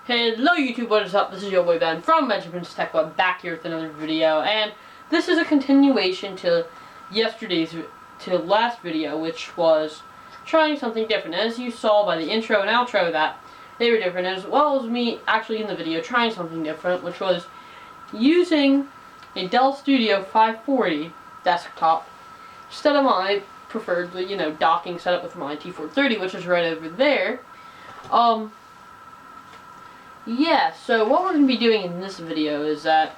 Hello YouTube, what is up? This is your boy Ben from Benjamin's TechWeb, back here with another video, and this is a continuation to last video, which was trying something different. As you saw by the intro and outro that they were different, as well as me actually in the video trying something different, which was using a Dell Studio D540 Desktop instead of my preferred, docking setup with my T430, which is right over there. Yeah, so what we're going to be doing in this video is that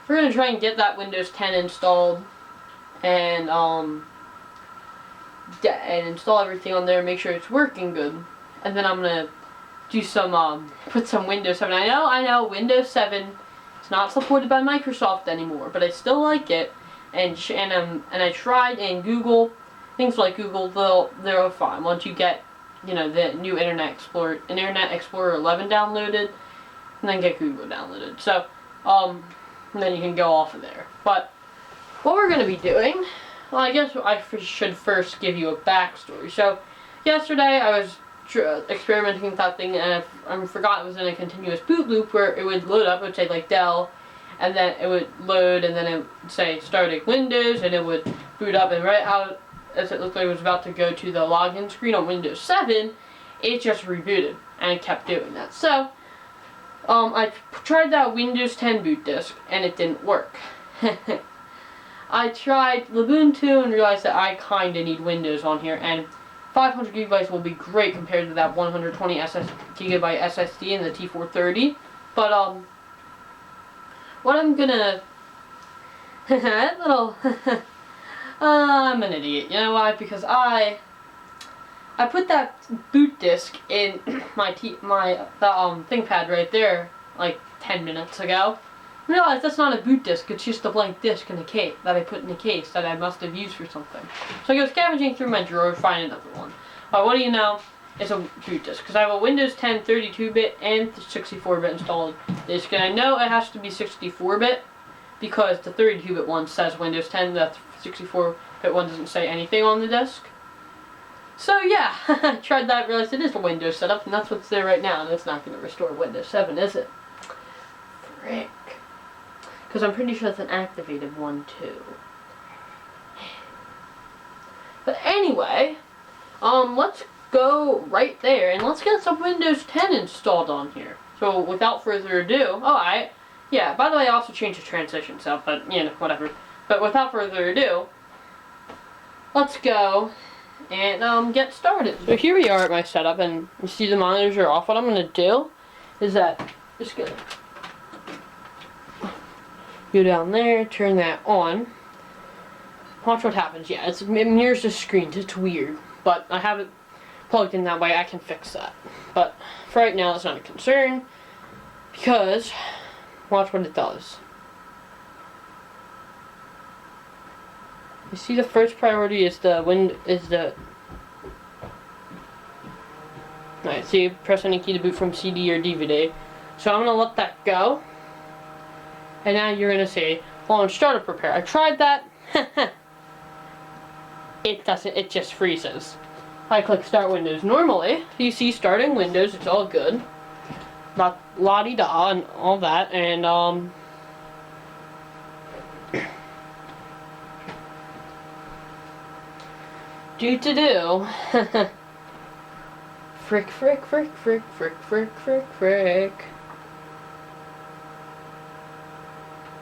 we're going to try and get that Windows 10 installed and install everything on there and make sure it's working good. And then I'm going to do some, put some Windows 7. I know, Windows 7 is not supported by Microsoft anymore, but I still like it. And I tried, and Google, things like Google, they're fine once you get the new Internet Explorer 11 downloaded, and then get Google downloaded. So, and then you can go off of there. But what we're going to be doing, well, I guess I should first give you a backstory. So, yesterday I was experimenting with that thing, and I forgot it was in a continuous boot loop where it would load up. It would say like Dell, and then it would load, and then it would say starting Windows, and it would boot up, and right out as it looked like it was about to go to the login screen on Windows 7, it just rebooted, and it kept doing that. So, I tried that Windows 10 boot disk, and it didn't work. I tried Ubuntu and realized that I kinda need Windows on here, and 500 gigabytes will be great compared to that 120 gigabyte SSD in the T430. But, what I'm gonna... that little... I'm an idiot. You know why? Because I put that boot disk in my ThinkPad right there like 10 minutes ago. I realized that's not a boot disk. It's just a blank disk in a case that I put in a case that I must have used for something. So I go scavenging through my drawer, find another one. What do you know? It's a boot disk because I have a Windows 10 32-bit and 64-bit installed disk, and I know it has to be 64-bit because the 32-bit one says Windows 10. The 64-bit one doesn't say anything on the disk. So yeah, I tried that, realized it is a Windows setup, and that's what's there right now, and it's not going to restore Windows 7, is it? Frick. Because I'm pretty sure it's an activated one too. But anyway, let's go right there, and let's get some Windows 10 installed on here. So without further ado, yeah, by the way, I also changed the transition stuff, but, whatever. But without further ado, let's go and get started. So here we are at my setup, and you see the monitors are off. What I'm going to do is that I'm just going to go down there, turn that on. Watch what happens. Yeah, it mirrors the screens. It's weird, but I have it plugged in that way. I can fix that. But for right now, it's not a concern, because watch what it does. You see, the first priority is Alright, so you press any key to boot from CD or DVD. So I'm gonna let that go. And now you're gonna say, launch startup prepare. I tried that. It doesn't, it just freezes. I click start Windows. Normally, you see starting Windows, it's all good. Not la-di-da and all that, and do. Frick.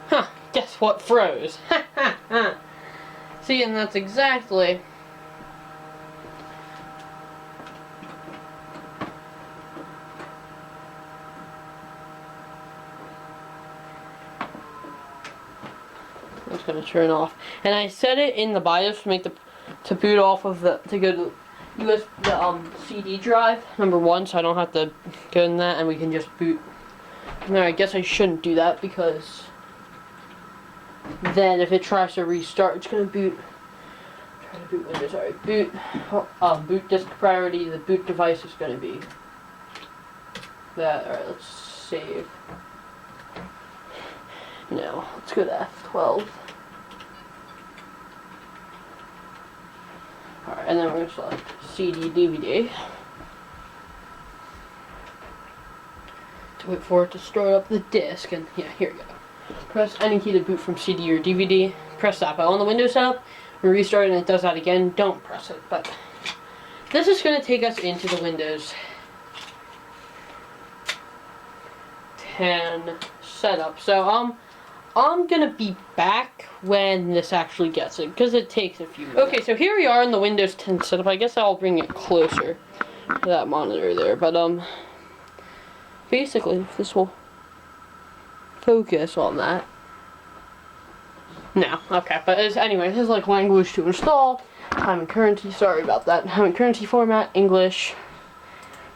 Huh, guess what froze? See, and that's exactly... It's gonna turn off. And I set it in the BIOS to boot off of to go to the CD drive, number 1, so I don't have to go in that, and we can just boot. No, I guess I shouldn't do that, because then if it tries to restart, it's gonna boot. Try to boot Windows. Alright, boot disk priority. The boot device is gonna be that. Alright, let's save. No, let's go to F12. Alright, and then we're going to select CD, DVD. Wait for it to start up the disk, and yeah, here we go. Press any key to boot from CD or DVD. Press that. But on the Windows setup, when restart and it does that again, don't press it. But this is going to take us into the Windows 10 setup. So I'm gonna be back when this actually gets it, because it takes a few minutes. Okay, so here we are in the Windows 10 setup. I guess I'll bring it closer to that monitor there, but basically, if this will focus on that. No, okay, but anyway, this is like language to install. Time and currency, sorry about that. Time and currency format, English,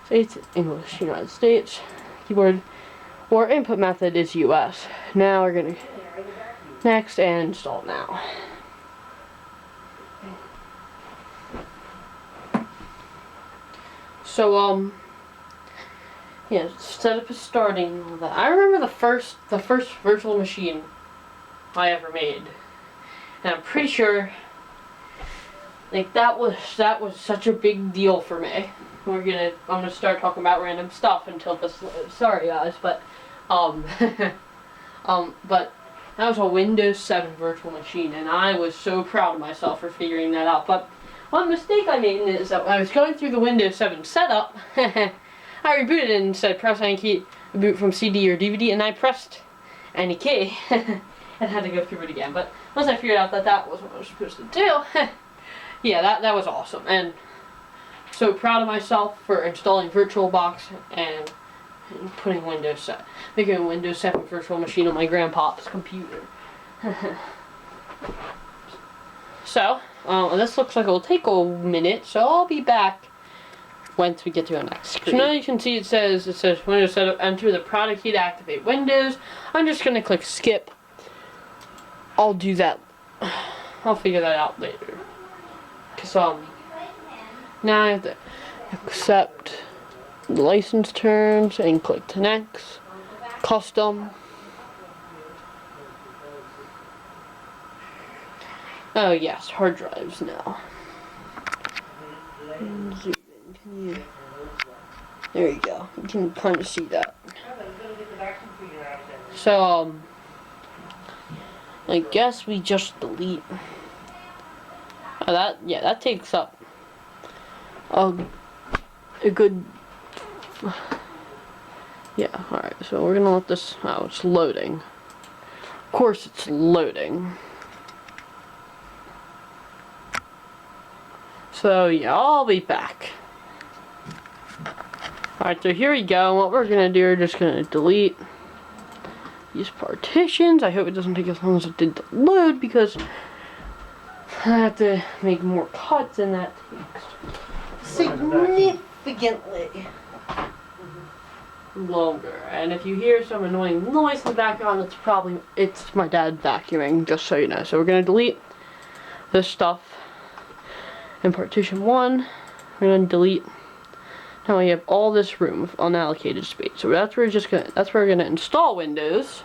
States, English, United States, keyboard, or input method is US. Now we're gonna next and install now. So yeah, setup is starting and all that. I remember the first virtual machine I ever made, and I'm pretty sure like that was such a big deal for me. I'm gonna start talking about random stuff until this. Sorry guys, but but that was a Windows 7 virtual machine, and I was so proud of myself for figuring that out. But one mistake I made is that when I was going through the Windows 7 setup, I rebooted it and said press any key to boot from CD or DVD, and I pressed any key and had to go through it again. But once I figured out that that was what I was supposed to do, yeah, that was awesome. And so proud of myself for installing VirtualBox and putting making a Windows 7 virtual machine on my grandpa's computer. So, this looks like it'll take a minute, so I'll be back once we get to our next screen. So now you can see it says Windows Setup, enter the product key to activate Windows. I'm just gonna click skip. I'll do that. I'll figure that out later. Cause now I have to accept the license terms and click to next. Custom. Oh yes, hard drives now. Zoom in. There you go. You can kind of see that. So I guess we just delete. Oh, that takes up a good. Yeah, alright, so we're gonna let this. Oh, it's loading. Of course, it's loading. So, yeah, I'll be back. Alright, so here we go. What we're gonna do, we're just gonna delete these partitions. I hope it doesn't take as long as it did to load, because I have to make more cuts, and that takes significantly longer. And if you hear some annoying noise in the background, it's my dad vacuuming, just so you know. So we're gonna delete this stuff in partition 1. We're gonna delete. Now we have all this room of unallocated space. So that's where we're gonna install Windows.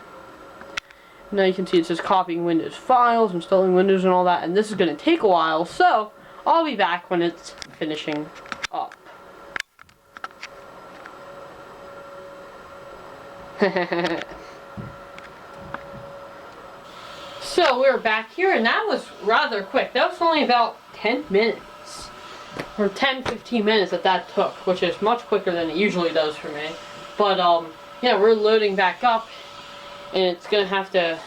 Now you can see it says copying Windows files, installing Windows and all that, and this is gonna take a while, so I'll be back when it's finishing up. So we're back here, and that was rather quick. That was only about 10 minutes. Or 10-15 minutes that took, which is much quicker than it usually does for me. But yeah, we're loading back up, and it's gonna have to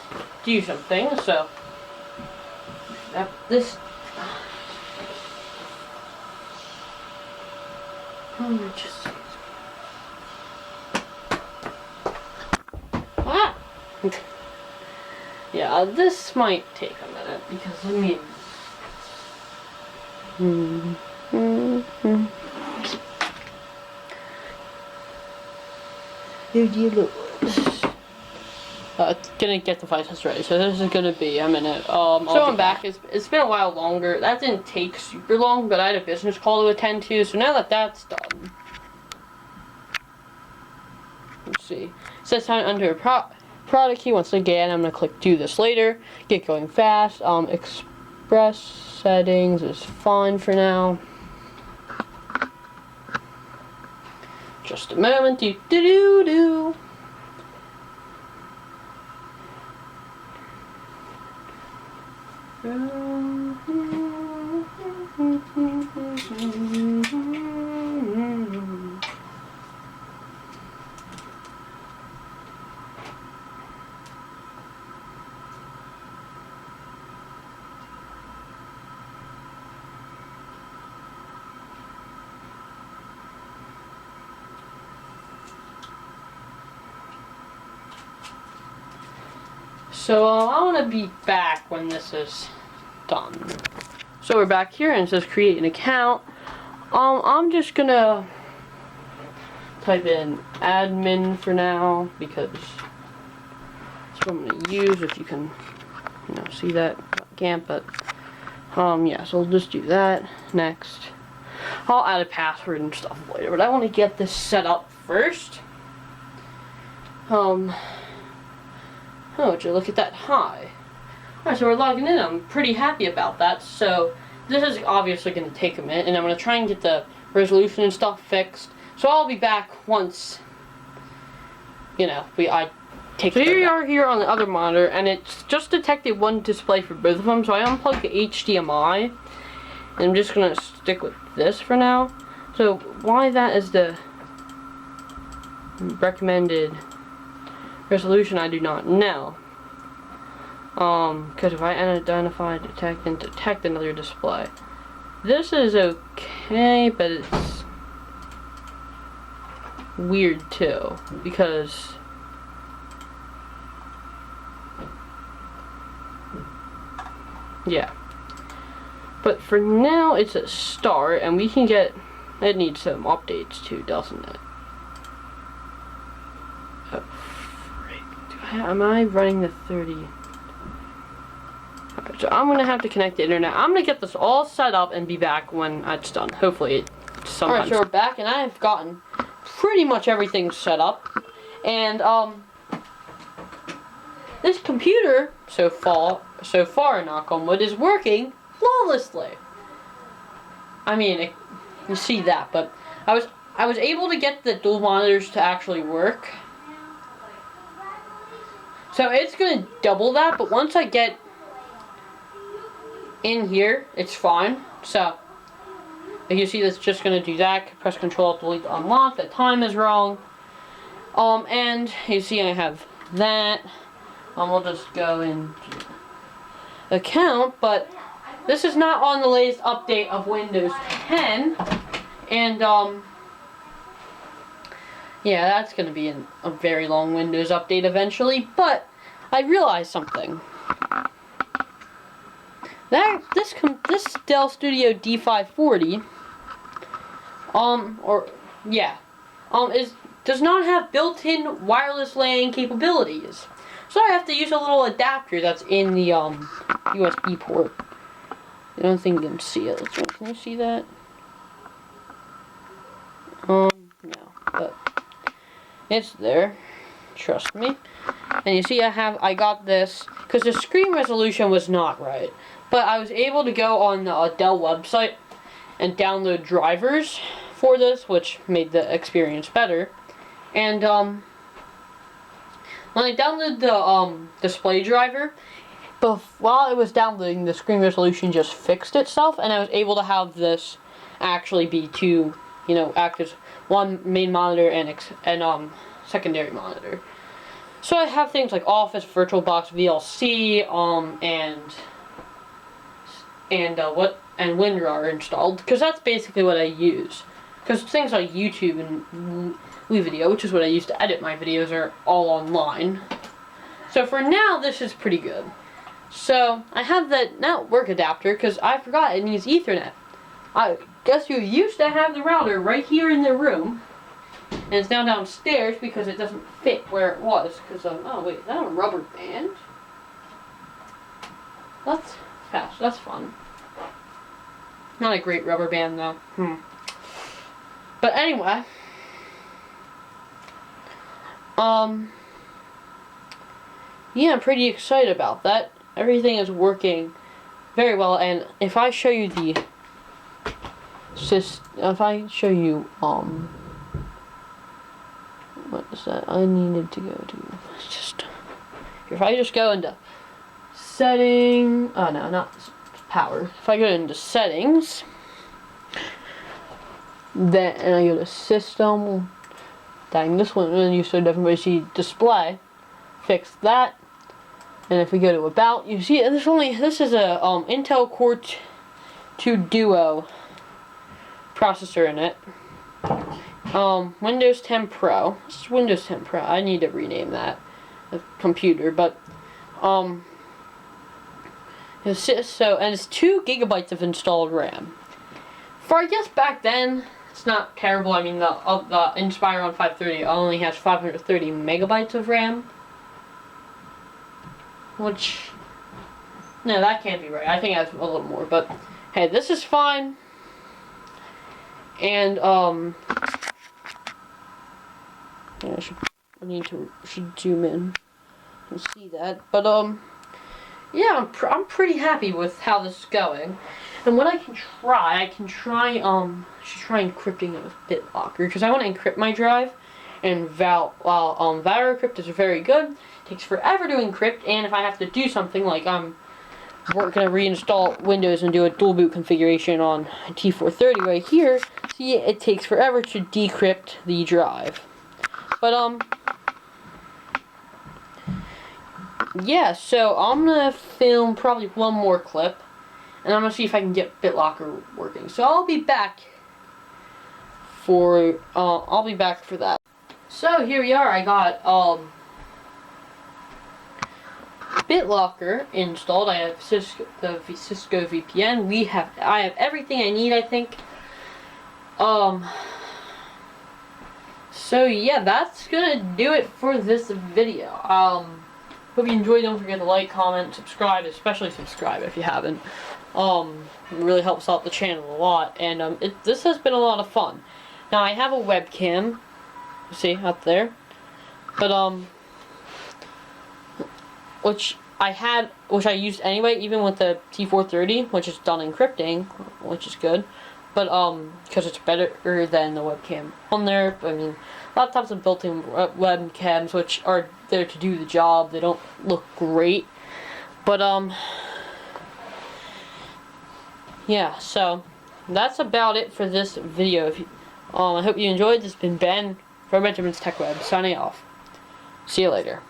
do something, so this just yeah, this might take a minute, because I mean it's gonna get devices ready, so this is gonna be a minute. So I'm back. It's been a while longer. That didn't take super long, but I had a business call to attend to, so now that that's done, let's see. It says time under a product key. Once again, I'm gonna click do this later. Get going fast. Express settings is fine for now. Just a moment. Do. So I want to be back when this is done. So we're back here and it says create an account. I'm just gonna type in admin for now because that's what I'm gonna use. If you can, see that, can't, but yeah. So we'll just do that next. I'll add a password and stuff later, but I want to get this set up first. Oh, would you look at that high? Alright, so we're logging in. I'm pretty happy about that. So this is obviously going to take a minute, and I'm going to try and get the resolution and stuff fixed. So I'll be back once, I take. So here we are here on the other monitor, and it's just detected one display for both of them. So I unplugged the HDMI, and I'm just going to stick with this for now. So why that is the recommended resolution, I do not know. Because if I identify, detect, and detect another display, this is okay, but it's weird too, because yeah. But for now, it's a start, and we can get. It needs some updates too, doesn't it? Oh, frick. Am I running the 30? Alright, so I'm gonna have to connect the internet. I'm gonna get this all set up and be back when it's done. Hopefully, sometimes. Alright, so we're back, and I have gotten pretty much everything set up, and this computer so far, knock on wood, is working flawlessly. I mean, you see that, but I was able to get the dual monitors to actually work. So it's gonna double that, but once I get in here, it's fine. So you see, that's just gonna do that. Press Control Delete to unlock. The time is wrong. And you see, I have that. We'll just go into account, but this is not on the latest update of Windows 10, and yeah, that's going to be a very long Windows update eventually. But I realized something. That this Dell Studio D540, does not have built-in wireless LAN capabilities. So I have to use a little adapter that's in the USB port. I don't think you can see it. Can you see that? No, but it's there. Trust me. And you see, I got this because the screen resolution was not right, but I was able to go on the Dell website and download drivers for this, which made the experience better. And when I downloaded the display driver, but while it was downloading, the screen resolution just fixed itself, and I was able to have this actually be two, act as one main monitor and secondary monitor. So I have things like Office, VirtualBox, VLC, and WinRAR installed, because that's basically what I use. Because things like YouTube and video, which is what I use to edit my videos, are all online. So for now, this is pretty good. So I have that network adapter because I forgot it needs Ethernet. I guess you used to have the router right here in the room, and it's now downstairs because it doesn't fit where it was. Because oh wait, is that a rubber band? That's fast. That's fun. Not a great rubber band though. But anyway, yeah, I'm pretty excited about that. Everything is working very well, and if I show you what is that? I needed to go to if I just go into setting, oh no, not power. If I go into settings, then and I go to system, dang, this one you so definitely see display, fix that. And if we go to about, you see this is a Intel Core 2 Duo processor in it. Windows 10 Pro. This is Windows 10 Pro. I need to rename that computer, but and it's 2 gigabytes of installed RAM. For I guess back then, it's not terrible. I mean, the Inspiron 530 only has 530 megabytes of RAM, which, no, that can't be right. I think that's a little more, but hey, this is fine. And yeah, I should zoom in and see that, but yeah, I'm pretty happy with how this is going. And what I can try should try encrypting it with BitLocker, because I want to encrypt my drive. And while ValorCrypt is very good, it takes forever to encrypt. And if I have to do something like we're gonna reinstall Windows and do a dual boot configuration on T430 right here, see, it takes forever to decrypt the drive. But yeah, so I'm gonna film probably one more clip, and I'm gonna see if I can get BitLocker working. So I'll be back for that. So here we are. I got BitLocker installed. I have the Cisco VPN. I have everything I need, I think. So yeah, that's gonna do it for this video. Hope you enjoyed. Don't forget to like, comment, subscribe, especially subscribe if you haven't. It really helps out the channel a lot, and this has been a lot of fun. Now I have a webcam, see up there, but which I used anyway, even with the T430, which is done encrypting, which is good. But because it's better than the webcam on there. I mean, laptops have built-in webcams, which are there to do the job. They don't look great, but yeah. So that's about it for this video. I hope you enjoyed. This has been Ben from Benjamin's TechWeb signing off. See you later.